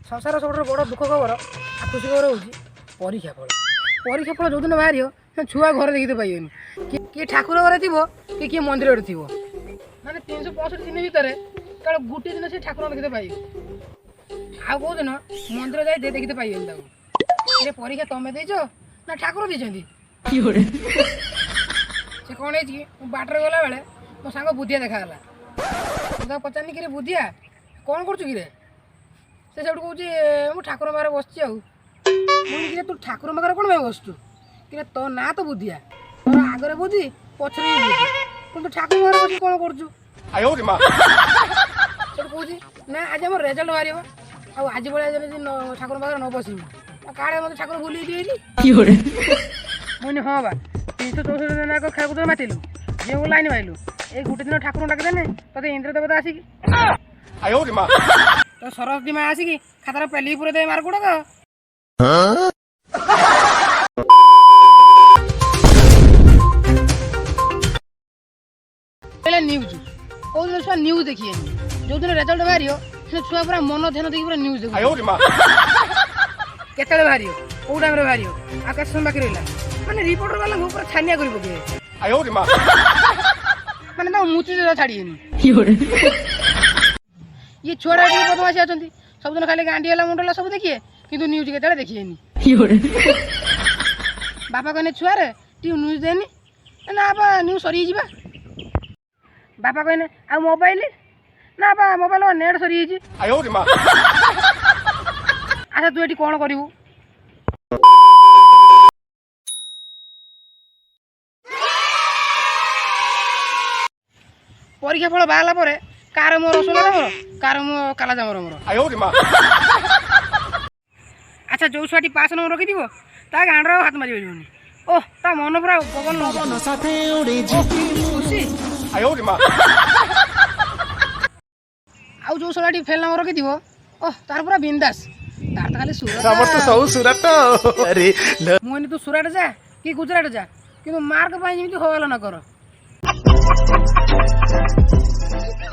संसार सब बड़ दुख खबर आ खुशी खबर हूँ परीक्षा फल। परीक्षा फल जो दिन बाहर छुआ घर देखते पाइबेनि किए ठाकुर घर थी कि मंदिर थी माने 365 दिन भितर केवल गोटे दिन से ठाकुर देखते पाइबे आ कौ दिन मंदिर जाए देखते पाइबेनि परीक्षा तमें देच ना ठाकुर देते से कौन है बाटर गला बेले मो सांग बुधिया देखाला मुझे पचारनी कि बुधिया कौन करुँ कि से सब कौच मुझे ठाकुर पाखे बस मुझे तू ठाकुर पाखे कौन बसचु कि तो ना तो बुधिया तोर आगे बुद्धि पछरे बुद्धि तू ठाकुर पाखे बस कौन करुँ सब कौच ना आज आम रेजल्ट बाहर आज भाई ठाकुर पाखे न बस काड़े मत ठाकुर भूल दिए मुझे हाँ बा 364 दिन आगे खेल कूद मातिलु जो लाइन पाइलु ये गोटे दिन ठाकुर डाकिदेने ते इंद्र देवता आसिक तो सरस्वती माँ आसिक खातार पेली पूरे दे मार्क गुड़ाक न्यूज कौ दिन छुआ न्यूज देखिए जो दिन रेजल्ट बाहर छुआ पूरा मन ध्यान देखिए पूरा न्यूज देख केतले बाहर कौ टाइम बाहर आकाश समय बाकी रहा माने रिपोर्टर वाला पूरा छानिया कर पके माने ना मुची छाड़िए ये छोड़ा बदमाशी आछंती सब दिन खाली गांडी वाला मुंडला सब देखिए किंतु न्यूज केतले देखिए बापा कहने छुआ रे टी न्यूज देनी ना बा न्यूज सरी जीवा बापा कहने आ मोबाइल ना बा मोबाइल नेट सरी जी अच्छा तू एटी कौन करू परीक्षा फल बाहला पर कार मोर रसगोल्ला मोर कार मो काला जामर मोर अच्छा जो छुआटी पास नंबर रखी ता गांड हाथ मारी पारिबनी ओह ता मन पूरा गगन खुशी आउ जो छुआटी फेल नंबर रखी ओह तार पूरा बिंदास तार तो खाली सूरत अरे मुनी तू सूरत जा कि गुजरात जा कि मार्क पाई जेमिति होवाला न कर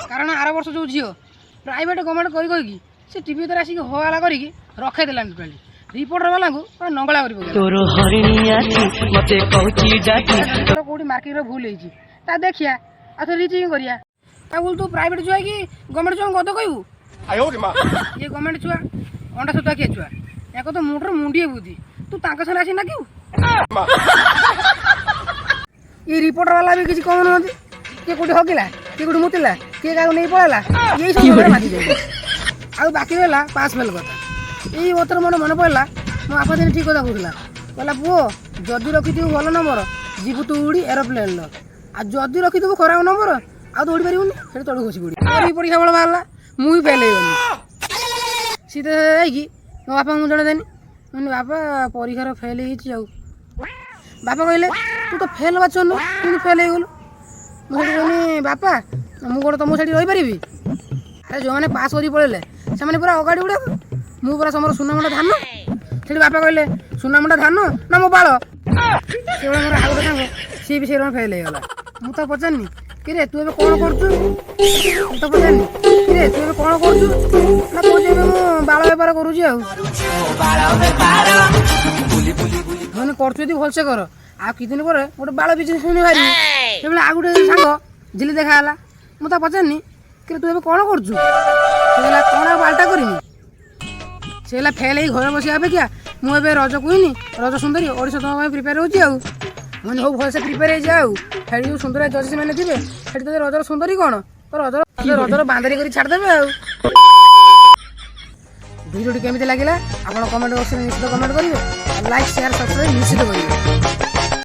कारण आर वर्ष जो झील प्राइवेट गवर्नमेंट करी से टीवी तरह आसिक हवाला करी रखे देला रिपोर्टर वाला को नंगला कर कौटी मार्किंग भूल होता देखिया आउ रिचिंग करिया बोल तू प्राइवेट छुआ कि गवर्नमेंट छुआ गद कहू ये गवर्नमेंट छुआ अंडा सुता किए छुआ या तो मुंडर मुंडिए बुद्धि तू तांका संगे आसी ना क्यों ये रिपोर्टर वाला भी किसी कहू ना किए कौटी हगिला किए कौटी मुतिला किए क्या नहीं पड़ेगा यही सब माति जाए आ बाकी रहा पास फेल कथा यही बतर मन मन पड़ा मो बापा दिन ठीक कथा कहला कहला पुओ जदि रखी भल नंबर जीवु तू उड़ी एरोप्लेन आ जदि रखी खराब नंबर आ तो उड़ी पारिबुनि से तड़ू खसी पड़ी परीक्षा बड़ बाहर मुझे फेल होगनी सीधे जाकि मो बापा मुझे जन देनी मुझे बापा परीक्षार फेल हो बापा कहले तू तो फेल बाचन कि फेल हो गलु मुझे कहनी बापा मु कौन तुम साइड रही अरे जो मैंने पास कर पड़े से पूरा अगाड़ी गुड़ा मु पूरा समर सुनामुंडा धान से बापा कहले सुनामुंडा धान ना मो बाल से मोर आउ गोटे सांग सी भी से फेल होगा मुझे पचारनी कि तू ए कौन कर तो पचारनी कि तू ए कौन कर ना कौन मु बाल बेपार करुँच मैंने कर भलसे कर आ कि दिन पर गोटे बाल बिजनेस बाहरी से आ गोटे सांग झिली देखाला मुझे पचारनी कि तू ए कौन कर कौन बालटा करमी से फेल हो घर बस अपेक्षा मुझे रज कुईनी रज सुंदरी ओडिशा तुम प्रिपेयर होने हो भलसे प्रिपेयर हो जो सुंदर जजेस मैंने थे तो रजर सुंदरी कौन तो रजर बांधरी कर छाड़देवे भिडियो केमी लगे आप कमेंट बक्स में निश्चित कमेंट करेंगे लाइक शेयर सब्सक्राइब निश्चित करेंगे।